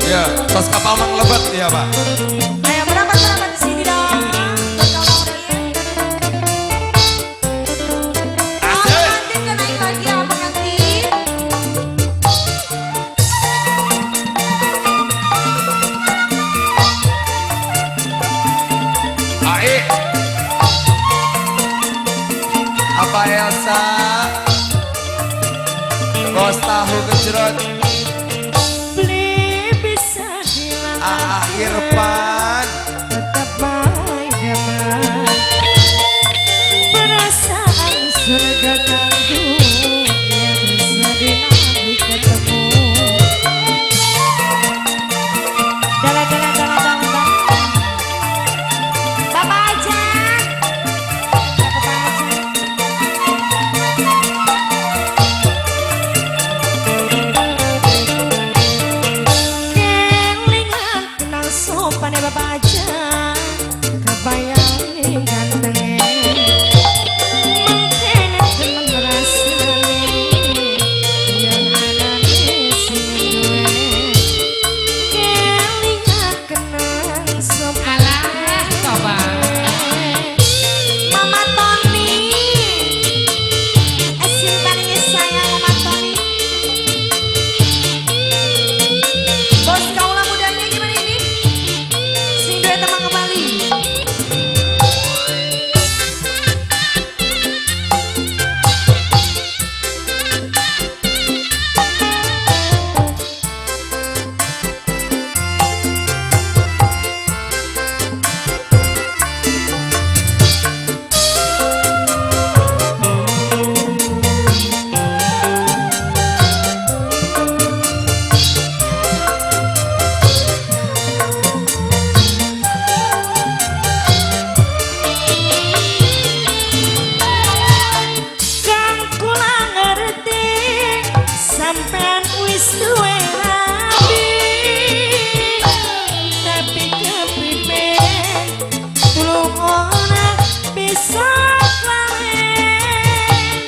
Ya, tos kapal menglebet ya Pak. Ayo merapat di sini dong. Pengantin kan naik lagi ya pengantin. Baik. Apa Elsa? Bos tahu gejrot. Beli bisa hilang. Irfan. Tetap baik teman. Perasaan surga kandung yang sedih ketemu. Dalam. Bapak aja. Kelingan kenal sopan ya bapak aja. Kebayang gantengnya. Mungkin teman rasanya yang anane sing duwe. Kelingan kenal sopan. Mama Tony, asin paling sayang Mama Tony. Bos kaulah mudanya gimana ini? Sing duet teman kembali. Kang kula ngerti sampean wis duwe rabi, tapi kepribe tulung ora bisa lalen.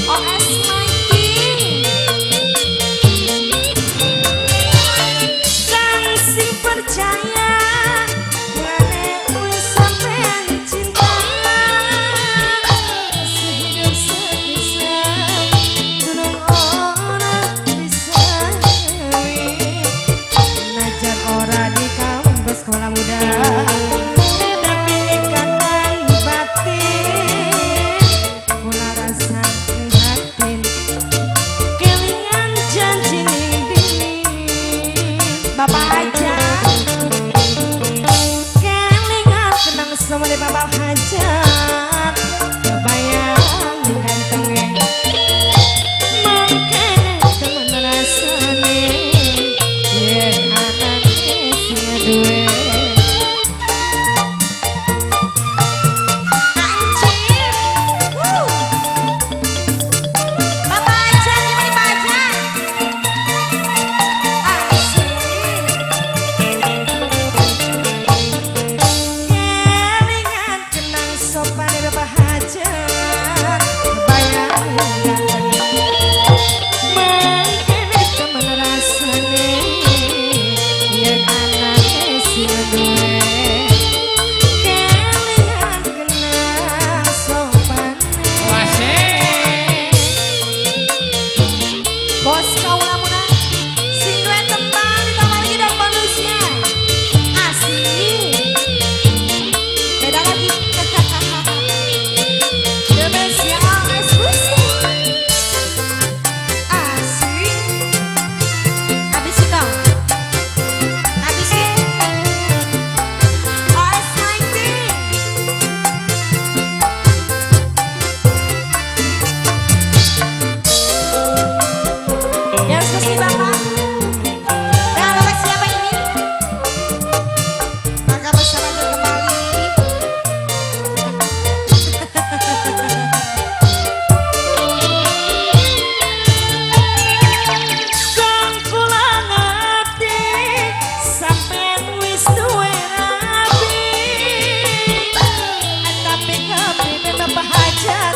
OS Mikey kang sing percaya ngene wis sampean cinta. Sehidup sepisah tulung ora bisa kawin. Najan ora di kampus sekolah muda, tapi ikatan batin kula rasa prihatin. Kelingan janji dini bapak aja. Kelingan kenang sama di bapak hajat. Kebayang gantengnya. Mungkin temen rasanya yang anaknya sing duwe. Anjir. Bapak aja gimana Pak aja? Asik. Kelingan kenang sopan di bapak hajat. Kebayang gantengnya. Mungkin temen rasanya yang anaknya sing duwe. Kelingan kenang sopan. Bos kaulah muda sing duwe tembang ditambah lagi dong bonusnya. Asik. Beda lagi. The best yang eksklusif. Asik. Habisin dong. Habisin. OS Mikey. Yang eksklusif Bapak. Dengan Bapak siapa ini? Maka bersama kembali. Kang kula ngerti sampean wis duwe rabi, tapi kepribe bapak hajat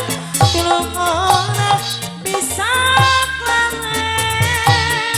tulung ora bisa klangen.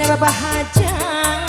Bapak Hajat